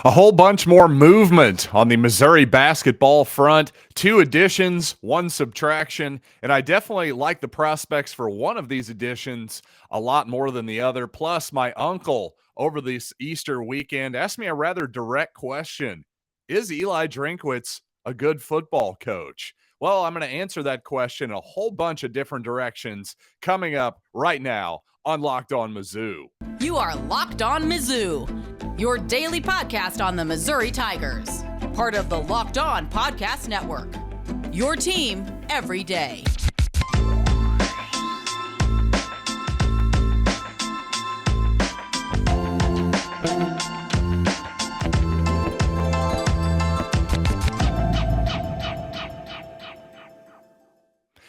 A whole bunch more movement on the Missouri basketball front. 2 additions, 1 subtraction, and I definitely like the prospects for one of these additions a lot more than the other. Plus, my uncle over this Easter weekend asked me a rather direct question. Is Eli Drinkwitz a good football coach? Well, I'm going to answer that question in a whole bunch of different directions coming up right now on Locked On Mizzou. You are Locked On Mizzou, your daily podcast on the Missouri Tigers, part of the Locked On Podcast Network, your team every day.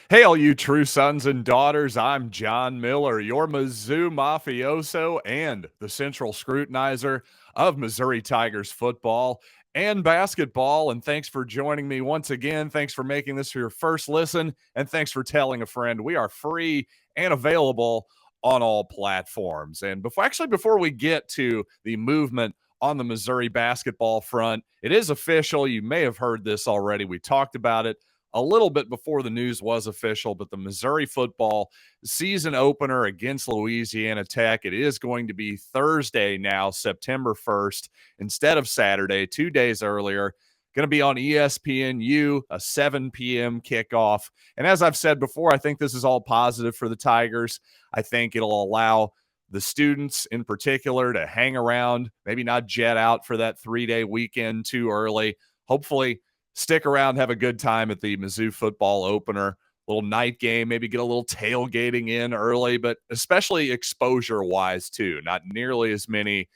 Hey, all you true sons and daughters, I'm John Miller, your Mizzou mafioso and the central scrutinizer of Missouri Tigers football and basketball. And thanks for joining me once again. Thanks for making this your first listen, and thanks for telling a friend. We are free and available on all platforms. And before we get to the movement on the Missouri basketball front, it is official. You may have heard this already. We talked about it a little bit before the news was official, but the Missouri football season opener against Louisiana Tech, it is going to be Thursday now, September 1st, instead of Saturday, 2 days earlier. Going to be on ESPNU, a 7 p.m. kickoff. And as I've said before, I think this is all positive for the Tigers. I think it'll allow the students in particular to hang around, maybe not jet out for that 3-day weekend too early. Hopefully, stick around, have a good time at the Mizzou football opener, little night game, maybe get a little tailgating in early, but especially exposure-wise too. Not nearly as many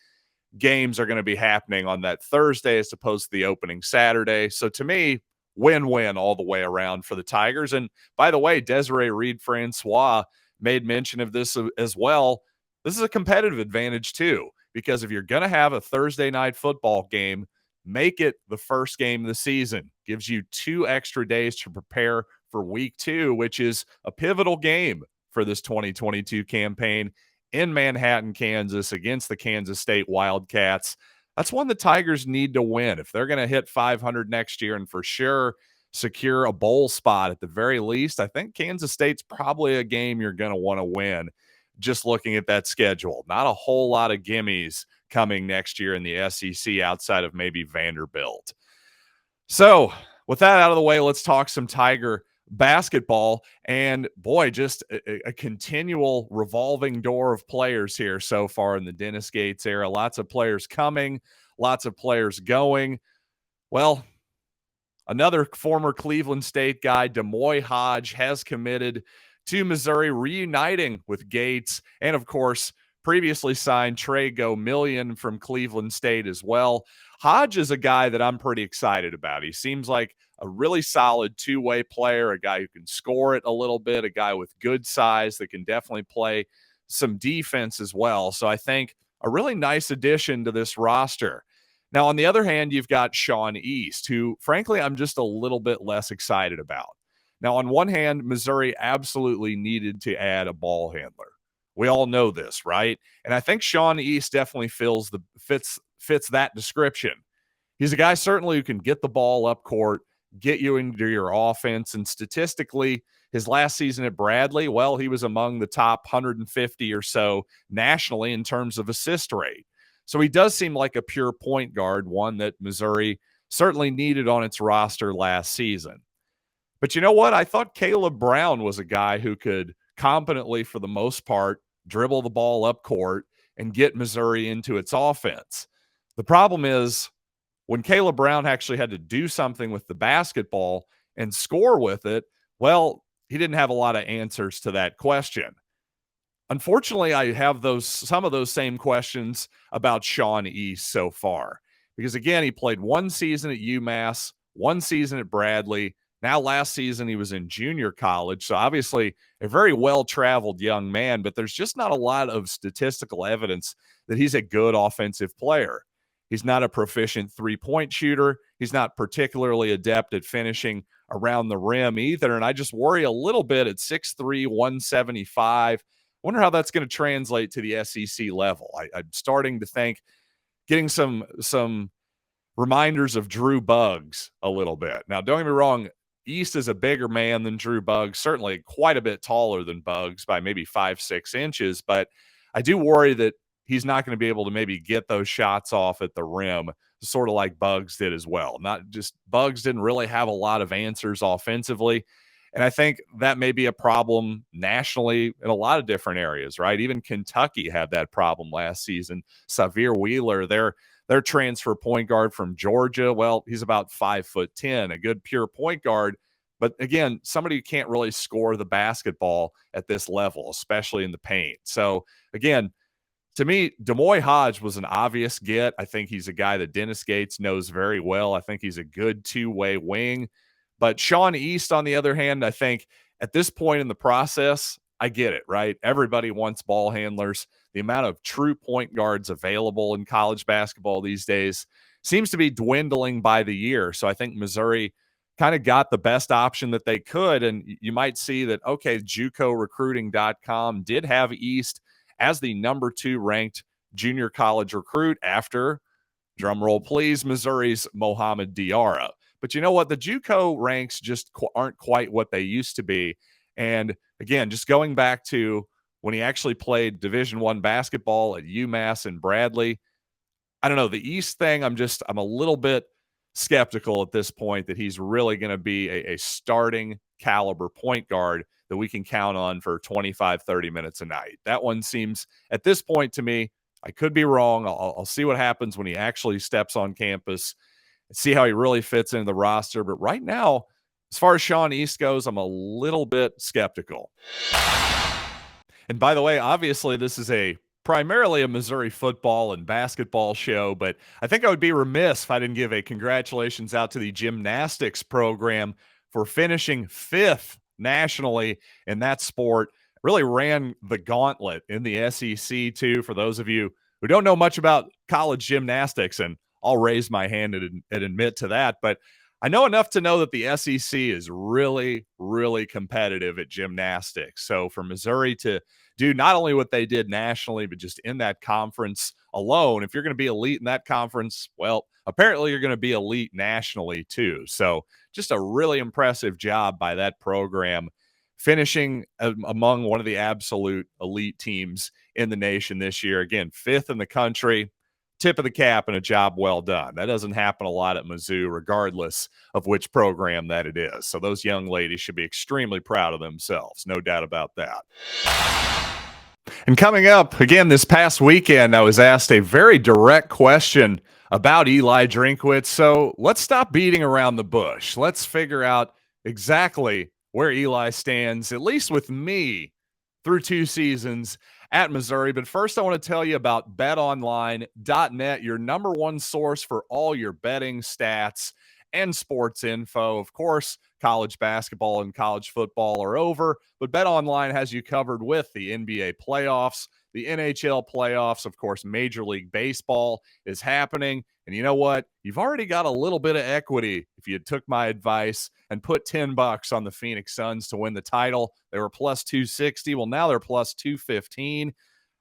games are going to be happening on that Thursday as opposed to the opening Saturday. So to me, win-win all the way around for the Tigers. And by the way, Desiree Reed-Francois made mention of this as well. This is a competitive advantage too, because if you're going to have a Thursday night football game, make it the first game of the season. Gives you 2 extra days to prepare for week 2, which is a pivotal game for this 2022 campaign in Manhattan, Kansas, against the Kansas State Wildcats. That's one the Tigers need to win if they're going to hit 500 next year and for sure secure a bowl spot at the very least. I think Kansas State's probably a game you're going to want to win just looking at that schedule. Not a whole lot of gimmies coming next year in the SEC outside of maybe Vanderbilt. So with that out of the way, let's talk some Tiger basketball. And boy, just a continual revolving door of players here so far in the Dennis Gates era. Lots of players coming, lots of players going. Well, another former Cleveland State guy, D'Moy Hodge, has committed to Missouri, reuniting with Gates, and of course, previously signed Trey Gomillion from Cleveland State as well. Hodge is a guy that I'm pretty excited about. He seems like a really solid two-way player, a guy who can score it a little bit, a guy with good size that can definitely play some defense as well. So I think a really nice addition to this roster. Now, on the other hand, you've got Sean East, who, frankly, I'm just a little bit less excited about. Now, on one hand, Missouri absolutely needed to add a ball handler. We all know this, right? And I think Sean East definitely fits that description. He's a guy certainly who can get the ball up court, get you into your offense, and statistically, his last season at Bradley, well, he was among the top 150 or so nationally in terms of assist rate. So he does seem like a pure point guard, one that Missouri certainly needed on its roster last season. But you know what? I thought Caleb Brown was a guy who could competently, for the most part, dribble the ball up court and get Missouri into its offense. The problem is when Caleb Brown actually had to do something with the basketball and score with it, well, he didn't have a lot of answers to that question. Unfortunately, I have some of those same questions about Sean East so far. Because again, he played 1 season at UMass, 1 season at Bradley. Now, last season, he was in junior college, so obviously a very well-traveled young man, but there's just not a lot of statistical evidence that he's a good offensive player. He's not a proficient three-point shooter. He's not particularly adept at finishing around the rim either, and I just worry a little bit at 6'3", 175. I wonder how that's going to translate to the SEC level. I'm starting to think getting some reminders of Drew Buggs a little bit. Now, don't get me wrong, East is a bigger man than Drew Buggs, certainly quite a bit taller than Buggs by maybe 5-6 inches, but I do worry that he's not going to be able to maybe get those shots off at the rim, sort of like Buggs did as well. Not just Buggs didn't really have a lot of answers offensively. And I think that may be a problem nationally in a lot of different areas, right? Even Kentucky had that problem last season. Xavier Wheeler, their transfer point guard from Georgia, well, he's about 5'10", a good pure point guard. But again, somebody who can't really score the basketball at this level, especially in the paint. So again, to me, D'Moy Hodge was an obvious get. I think he's a guy that Dennis Gates knows very well. I think he's a good two-way wing. But Sean East, on the other hand, I think at this point in the process, I get it, right? Everybody wants ball handlers. The amount of true point guards available in college basketball these days seems to be dwindling by the year. So I think Missouri kind of got the best option that they could. And you might see that, okay, JUCOrecruiting.com did have East as the number 2 ranked junior college recruit after, drumroll please, Missouri's Mohamed Diarra. But you know what? The JUCO ranks just aren't quite what they used to be. And again, just going back to when he actually played Division I basketball at UMass and Bradley, I don't know, the East thing, I'm a little bit skeptical at this point that he's really going to be a starting caliber point guard that we can count on for 25, 30 minutes a night. That one seems, at this point to me, I could be wrong. I'll see what happens when he actually steps on campus and see how he really fits into the roster. But right now, as far as Sean East goes, I'm a little bit skeptical. And by the way, obviously this is primarily a Missouri football and basketball show, but I think I would be remiss if I didn't give a congratulations out to the gymnastics program for finishing 5th nationally in that sport. Really ran the gauntlet in the SEC too, for those of you who don't know much about college gymnastics, and I'll raise my hand and admit to that, but I know enough to know that the SEC is really, really competitive at gymnastics. So for Missouri to do not only what they did nationally, but just in that conference alone, if you're going to be elite in that conference, well, apparently you're going to be elite nationally too. So just a really impressive job by that program, finishing among one of the absolute elite teams in the nation this year. Again, 5th in the country. Tip of the cap and a job well done. That doesn't happen a lot at Mizzou, regardless of which program that it is. So those young ladies should be extremely proud of themselves. No doubt about that. And coming up, again, this past weekend, I was asked a very direct question about Eli Drinkwitz. So let's stop beating around the bush. Let's figure out exactly where Eli stands, at least with me, through 2 seasons at Missouri. But first, I want to tell you about BetOnline.net, your number 1 source for all your betting stats and sports info. Of course, college basketball and college football are over, but BetOnline has you covered with the NBA playoffs, the NHL playoffs. Of course, Major League Baseball is happening. And you know what? You've already got a little bit of equity if you took my advice and put $10 on the Phoenix Suns to win the title. They were plus 260. Well, now they're plus 215.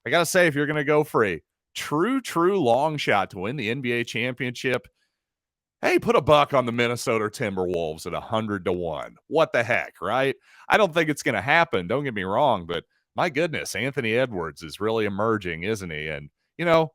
I got to say, if you're going to go for a true long shot to win the NBA championship, hey, put $1 on the Minnesota Timberwolves at 100-1. What the heck, right? I don't think it's going to happen. Don't get me wrong, but my goodness, Anthony Edwards is really emerging, isn't he? And, you know,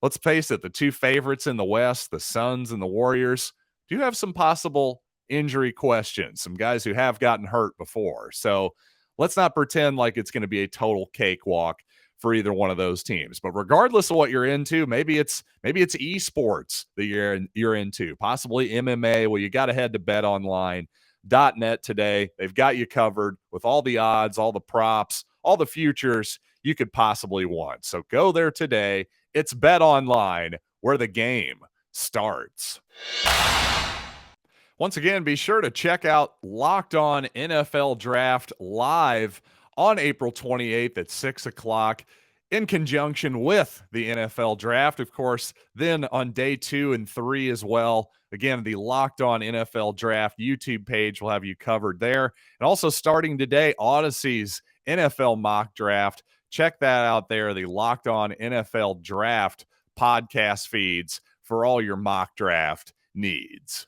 let's face it, the 2 favorites in the West, the Suns and the Warriors, do have some possible injury questions, some guys who have gotten hurt before. So let's not pretend like it's going to be a total cakewalk for either one of those teams. But regardless of what you're into, maybe it's esports that you're into, possibly MMA. Well, you got to head to BetOnline.net today. They've got you covered with all the odds, all the props, all the futures you could possibly want. So go there today. It's BetOnline, where the game starts. Once again, be sure to check out Locked On NFL Draft live on April 28th at 6 o'clock in conjunction with the NFL Draft. Of course, then on day 2 and 3 as well. Again, the Locked On NFL Draft YouTube page will have you covered there. And also starting today, Odyssey's NFL Mock Draft. Check that out there, the Locked On NFL Draft podcast feeds for all your mock draft needs.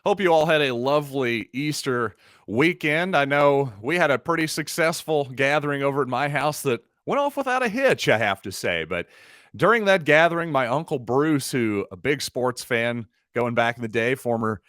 Hope you all had a lovely Easter weekend. I know we had a pretty successful gathering over at my house that went off without a hitch, I have to say. But during that gathering, my Uncle Bruce, who a big sports fan going back in the day, former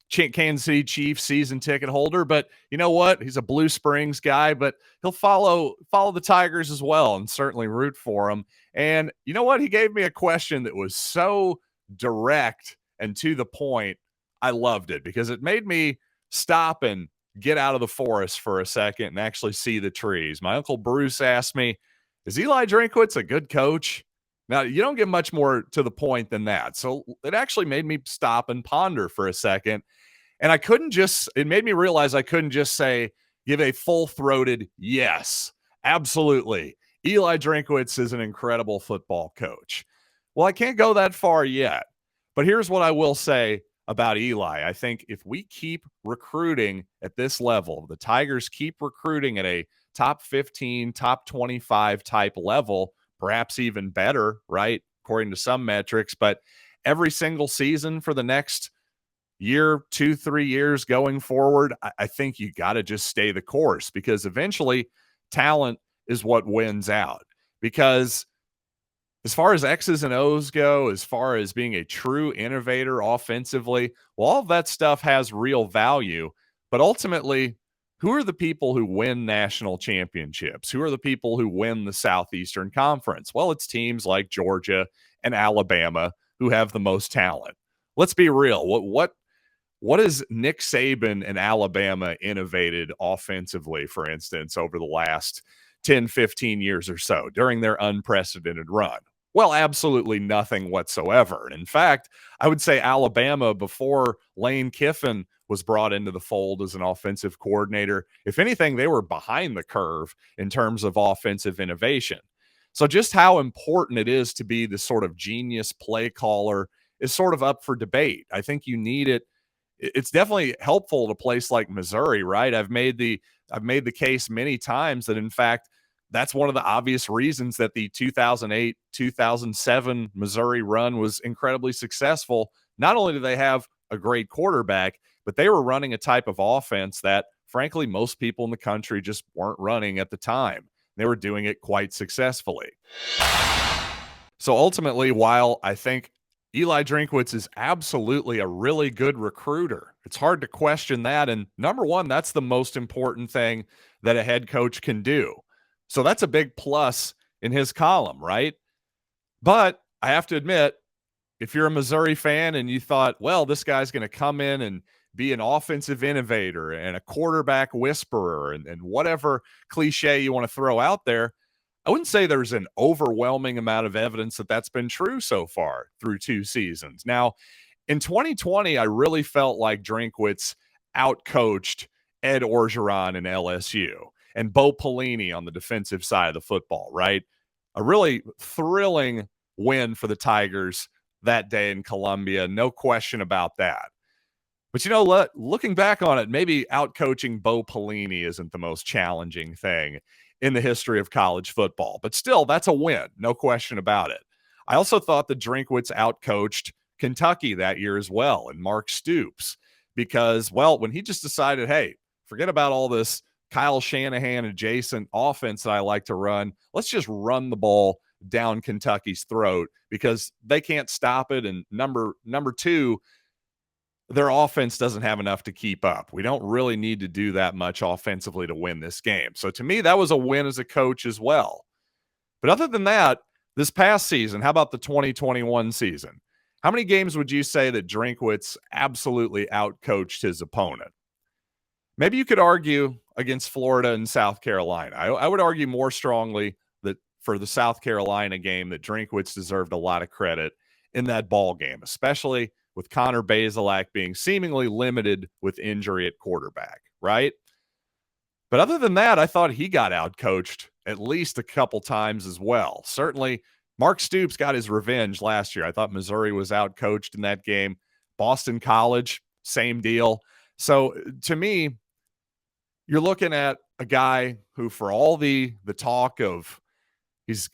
Kansas City Chiefs season ticket holder, but you know what? He's a Blue Springs guy, but he'll follow the Tigers as well and certainly root for them. And you know what? He gave me a question that was so direct and to the point. I loved it because it made me stop and get out of the forest for a second and actually see the trees. My Uncle Bruce asked me, is Eli Drinkwitz a good coach? Now, you don't get much more to the point than that. So it actually made me stop and ponder for a second. And it made me realize I couldn't just say, give a full-throated yes, absolutely. Eli Drinkwitz is an incredible football coach. Well, I can't go that far yet. But here's what I will say about Eli. I think if we keep recruiting at this level, the Tigers keep recruiting at a top 15, top 25 type level, perhaps even better, right? According to some metrics, but every single season for the next year, 2-3 years going forward, I think you got to just stay the course because eventually talent is what wins out. Because as far as X's and O's go, as far as being a true innovator offensively, well, all of that stuff has real value. But ultimately, who are the people who win national championships? Who are the people who win the Southeastern Conference? Well, it's teams like Georgia and Alabama who have the most talent. Let's be real. What has Nick Saban and Alabama innovated offensively, for instance, over the last 10, 15 years or so during their unprecedented run? Well, absolutely nothing whatsoever. And in fact, I would say Alabama, before Lane Kiffin was brought into the fold as an offensive coordinator, if anything, they were behind the curve in terms of offensive innovation. So just how important it is to be the sort of genius play caller is sort of up for debate. I think you need it. It's definitely helpful to a place like Missouri, right? I've made the case many times that, in fact, that's one of the obvious reasons that the 2008-2007 Missouri run was incredibly successful. Not only do they have a great quarterback, but they were running a type of offense that, frankly, most people in the country just weren't running at the time. They were doing it quite successfully. So ultimately, while I think Eli Drinkwitz is absolutely a really good recruiter, it's hard to question that. And number one, that's the most important thing that a head coach can do. So that's a big plus in his column, right? But I have to admit, if you're a Missouri fan and you thought, well, this guy's going to come in and be an offensive innovator and a quarterback whisperer and whatever cliche you want to throw out there, I wouldn't say there's an overwhelming amount of evidence that that's been true so far through 2 seasons. Now, in 2020, I really felt like Drinkwitz outcoached Ed Orgeron in LSU and Bo Pelini on the defensive side of the football, right? A really thrilling win for the Tigers that day in Columbia, no question about that. But you know what? Looking back on it, maybe outcoaching Bo Pelini isn't the most challenging thing in the history of college football. But still, that's a win, no question about it. I also thought that Drinkwitz outcoached Kentucky that year as well, and Mark Stoops, because, well, when he just decided, hey, forget about all this Kyle Shanahan adjacent offense that I like to run, let's just run the ball down Kentucky's throat because they can't stop it. And number two, their offense doesn't have enough to keep up. We don't really need to do that much offensively to win this game. So to me, that was a win as a coach as well. But other than that, this past season, how about the 2021 season? How many games would you say that Drinkwitz absolutely outcoached his opponent? Maybe you could argue against Florida and South Carolina. I would argue more strongly that for the South Carolina game that Drinkwitz deserved a lot of credit in that ball game, especially with Connor Bazelak being seemingly limited with injury at quarterback, right? But other than that, I thought he got outcoached at least a couple times as well. Certainly, Mark Stoops got his revenge last year. I thought Missouri was outcoached in that game. Boston College, same deal. So to me, you're looking at a guy who, for all the talk of he's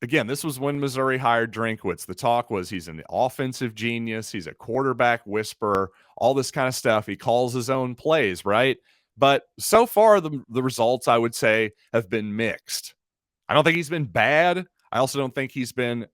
again, this was when Missouri hired Drinkwitz. The talk was he's an offensive genius. He's a quarterback whisperer, all this kind of stuff. He calls his own plays, right? But so far, the results, I would say, have been mixed. I don't think he's been bad. I also don't think he's been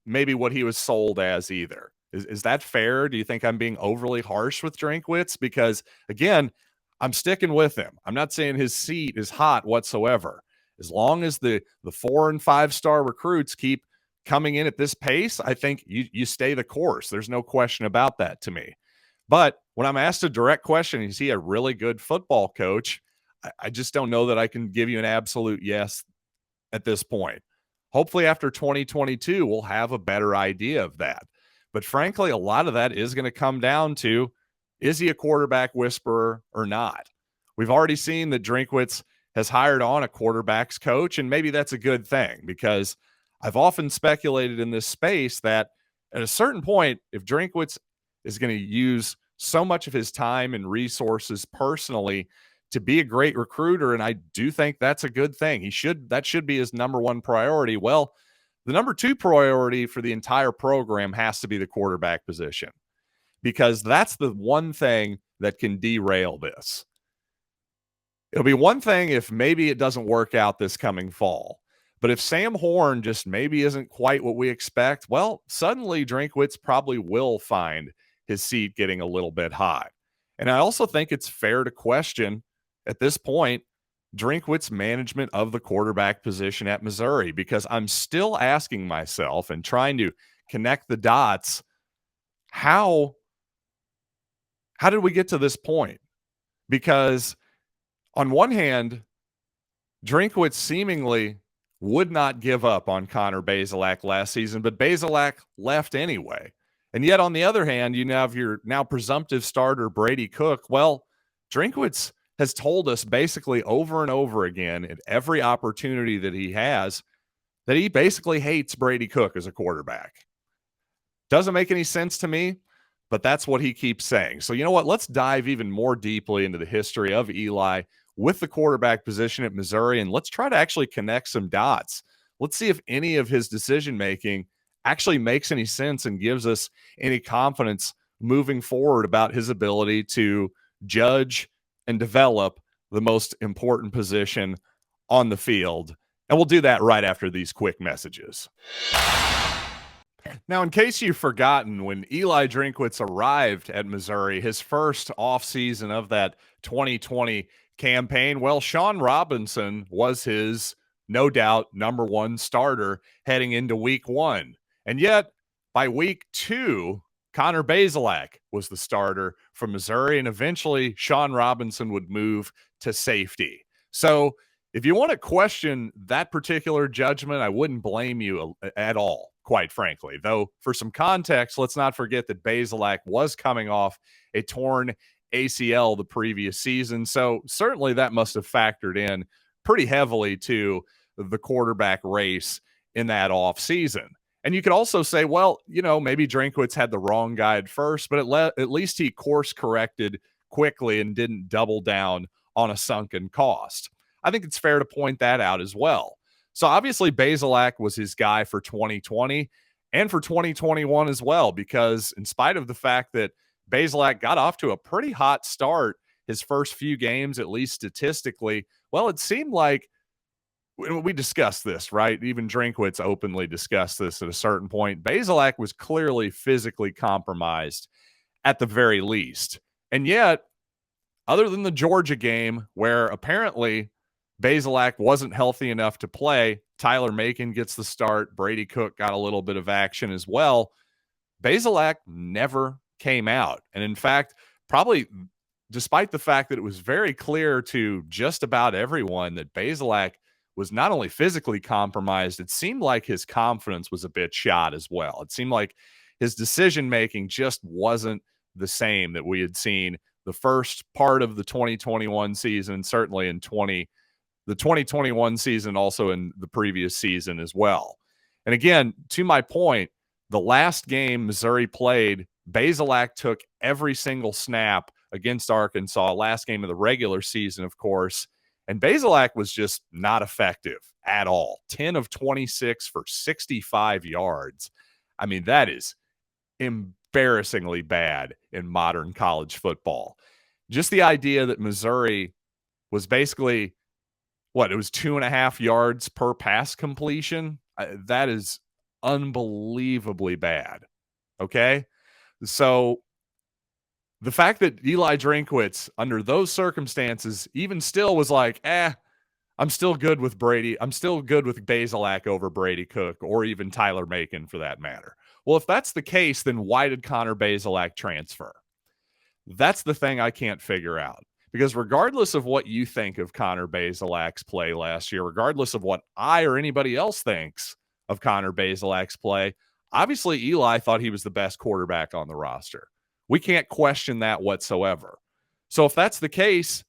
maybe what he was sold as either. Is that fair? Do you think I'm being overly harsh with Drinkwitz? Because, again, I'm sticking with him. I'm not saying his seat is hot whatsoever. As long as the 4 and 5 star recruits keep coming in at this pace, I think you stay the course. There's no question about that to me. But when I'm asked a direct question, is he a really good football coach? I just don't know that I can give you an absolute yes at this point. Hopefully after 2022, we'll have a better idea of that. But frankly, a lot of that is going to come down to, is he a quarterback whisperer or not? We've already seen that Drinkwitz has hired on a quarterback's coach, and maybe that's a good thing, because I've often speculated in this space that at a certain point, if Drinkwitz is going to use so much of his time and resources personally to be a great recruiter, and I do think that's a good thing. That should be his number one priority. Well, the number two priority for the entire program has to be the quarterback position, because that's the one thing that can derail this. It'll be one thing if maybe it doesn't work out this coming fall. But if Sam Horn just maybe isn't quite what we expect, well, suddenly Drinkwitz probably will find his seat getting a little bit high. And I also think it's fair to question at this point Drinkwitz's management of the quarterback position at Missouri, because I'm still asking myself and trying to connect the dots. How did we get to this point? Because on one hand, Drinkwitz seemingly would not give up on Connor Bazelak last season, but Bazelak left anyway. And yet, on the other hand, you have your now presumptive starter, Brady Cook. Well, Drinkwitz has told us basically over and over again at every opportunity that he has that he basically hates Brady Cook as a quarterback. Doesn't make any sense to me, but that's what he keeps saying. So you know what? Let's dive even more deeply into the history of Eli with the quarterback position at Missouri, and let's try to actually connect some dots. Let's see if any of his decision-making actually makes any sense and gives us any confidence moving forward about his ability to judge and develop the most important position on the field. And we'll do that right after these quick messages. Now, in case you've forgotten, when Eli Drinkwitz arrived at Missouri, his first offseason of that 2020 campaign, well, Sean Robinson was his, no doubt, number one starter heading into week one. And yet, by week two, Connor Bazelak was the starter from Missouri, and eventually Sean Robinson would move to safety. So if you want to question that particular judgment, I wouldn't blame you at all, quite frankly. Though, for some context, let's not forget that Bazelak was coming off a torn ACL the previous season. So certainly that must have factored in pretty heavily to the quarterback race in that offseason. And you could also say, well, you know, maybe Drinkwitz had the wrong guy at first, but at least he course corrected quickly and didn't double down on a sunken cost. I think it's fair to point that out as well. So obviously Bazelak was his guy for 2020 and for 2021 as well, because in spite of the fact that Bazelak got off to a pretty hot start his first few games, at least statistically, well, it seemed like we discussed this, right? Even Drinkwitz openly discussed this at a certain point. Bazelak was clearly physically compromised at the very least. And yet, other than the Georgia game, where apparently Bazelak wasn't healthy enough to play, Tyler Macon gets the start, Brady Cook got a little bit of action as well, Bazelak never came out. And in fact, probably despite the fact that it was very clear to just about everyone that Bazelak was not only physically compromised, it seemed like his confidence was a bit shot as well. It seemed like his decision-making just wasn't the same that we had seen the first part of the 2021 season, certainly in the 2021 season, also in the previous season as well. And again, to my point, the last game Missouri played, Bazelak took every single snap against Arkansas, last game of the regular season, of course, And Bazelak was just not effective at all. 10 of 26 for 65 yards. I mean, that is embarrassingly bad in modern college football. Just the idea that Missouri was basically, it was 2.5 yards per pass completion. That is unbelievably bad. Okay. So the fact that Eli Drinkwitz, under those circumstances, even still was like, I'm still good with Brady. I'm still good with Bazelak over Brady Cook or even Tyler Macon for that matter. Well, if that's the case, then why did Connor Bazelak transfer? That's the thing I can't figure out. Because regardless of what you think of Connor Bazelak's play last year, regardless of what I or anybody else thinks of Connor Bazelak's play, obviously Eli thought he was the best quarterback on the roster. We can't question that whatsoever. So if that's the case,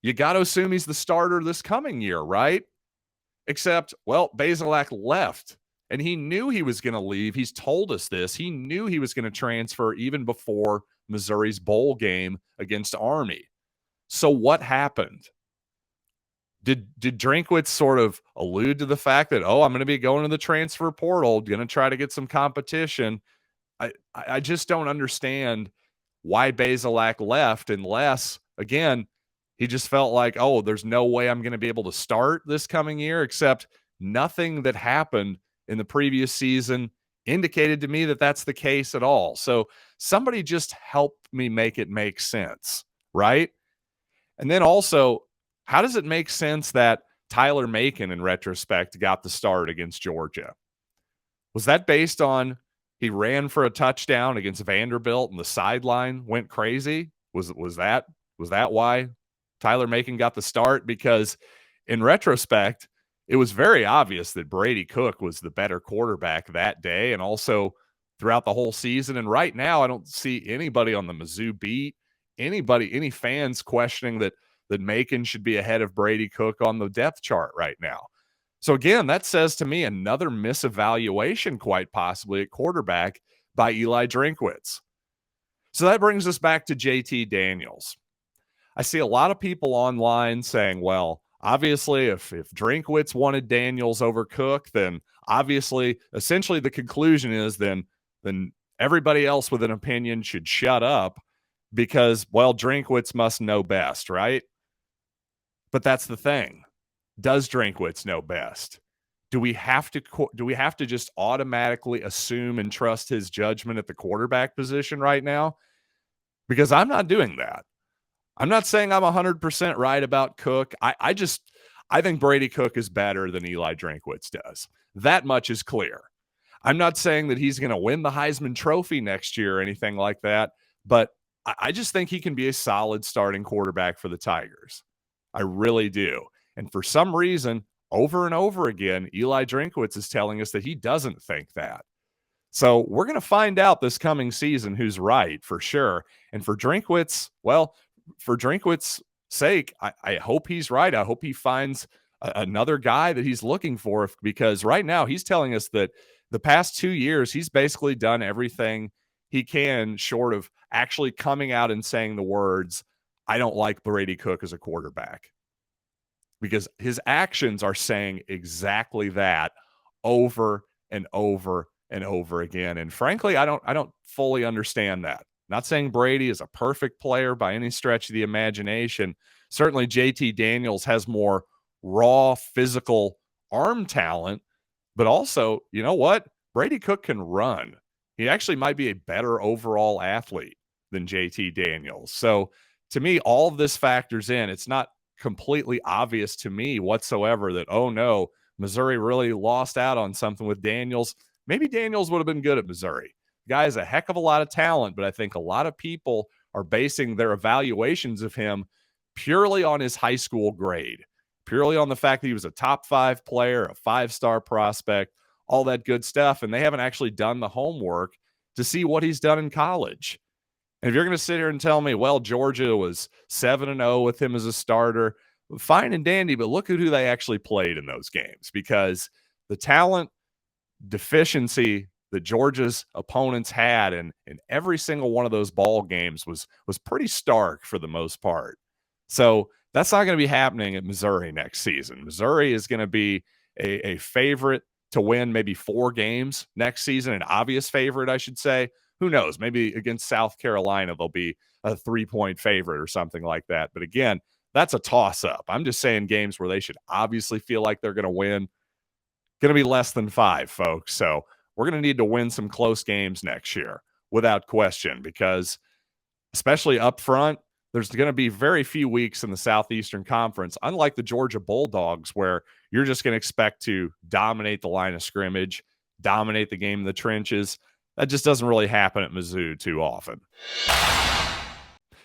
you got to assume he's the starter this coming year, right? Except, Bazelak left, and he knew he was going to leave. He's told us this. He knew he was going to transfer even before Missouri's bowl game against Army. So what happened? Did Drinkwitz sort of allude to the fact that, I'm going to be going to the transfer portal, going to try to get some competition? I just don't understand why Bazelak left unless, again, he just felt like, there's no way I'm going to be able to start this coming year, except nothing that happened in the previous season indicated to me that that's the case at all. So somebody just helped me make it make sense, right? And then also, how does it make sense that Tyler Macon, in retrospect, got the start against Georgia? Was that based on he ran for a touchdown against Vanderbilt and the sideline went crazy? Was that why Tyler Macon got the start? Because in retrospect, it was very obvious that Brady Cook was the better quarterback that day and also throughout the whole season. And right now, I don't see anybody on the Mizzou beat, any fans questioning that Macon should be ahead of Brady Cook on the depth chart right now. So again, that says to me another misevaluation, quite possibly, at quarterback by Eli Drinkwitz. So that brings us back to JT Daniels. I see a lot of people online saying, obviously, if Drinkwitz wanted Daniels over Cook, then obviously, essentially the conclusion is then everybody else with an opinion should shut up because, Drinkwitz must know best, right? But that's the thing. Does Drinkwitz know best? Do we have to just automatically assume and trust his judgment at the quarterback position right now? Because I'm not doing that. I'm not saying I'm 100% right about Cook. I think Brady Cook is better than Eli Drinkwitz does. That much is clear. I'm not saying that he's going to win the Heisman Trophy next year or anything like that, but I just think he can be a solid starting quarterback for the Tigers. I really do. And for some reason, over and over again, Eli Drinkwitz is telling us that he doesn't think that. So we're going to find out this coming season who's right for sure. And for Drinkwitz, for Drinkwitz's sake, I hope he's right. I hope he finds another guy that he's looking for, because right now he's telling us that the past 2 years, he's basically done everything he can short of actually coming out and saying the words, I don't like Brady Cook as a quarterback. Because his actions are saying exactly that over and over and over again. And frankly, I don't fully understand that. Not saying Brady is a perfect player by any stretch of the imagination. Certainly JT Daniels has more raw physical arm talent, but also, you know what? Brady Cook can run. He actually might be a better overall athlete than JT Daniels. So to me, all of this factors in. It's not completely obvious to me whatsoever that, no, Missouri really lost out on something with Daniels. Maybe Daniels would have been good at Missouri. The guy has a heck of a lot of talent, but I think a lot of people are basing their evaluations of him purely on his high school grade, purely on the fact that he was a top 5 player, a 5-star prospect, all that good stuff. And they haven't actually done the homework to see what he's done in college. And if you're going to sit here and tell me, Georgia was 7-0 with him as a starter, fine and dandy, but look at who they actually played in those games, because the talent deficiency that Georgia's opponents had in every single one of those ball games was pretty stark for the most part. So That's not going to be happening at Missouri next season. Missouri is going to be a favorite to win maybe 4 games next season, an obvious favorite, I should say. Who knows? Maybe against South Carolina, they'll be a 3-point favorite or something like that. But again, that's a toss-up. I'm just saying games where they should obviously feel like they're going to win, going to be less than 5, folks. So we're going to need to win some close games next year without question, because especially up front, there's going to be very few weeks in the Southeastern Conference, unlike the Georgia Bulldogs, where you're just going to expect to dominate the line of scrimmage, dominate the game in the trenches. That just doesn't really happen at Mizzou too often.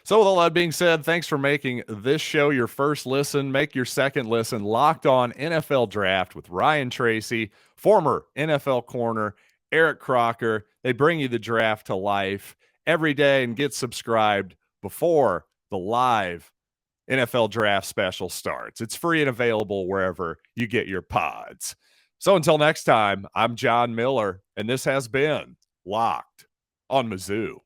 So with all that being said, thanks for making this show your first listen. Make your second listen Locked On NFL Draft with Ryan Tracy, former NFL corner, Eric Crocker. They bring you the draft to life every day, and get subscribed before the live NFL Draft special starts. It's free and available wherever you get your pods. So until next time, I'm John Miller, and this has been Locked on Mizzou.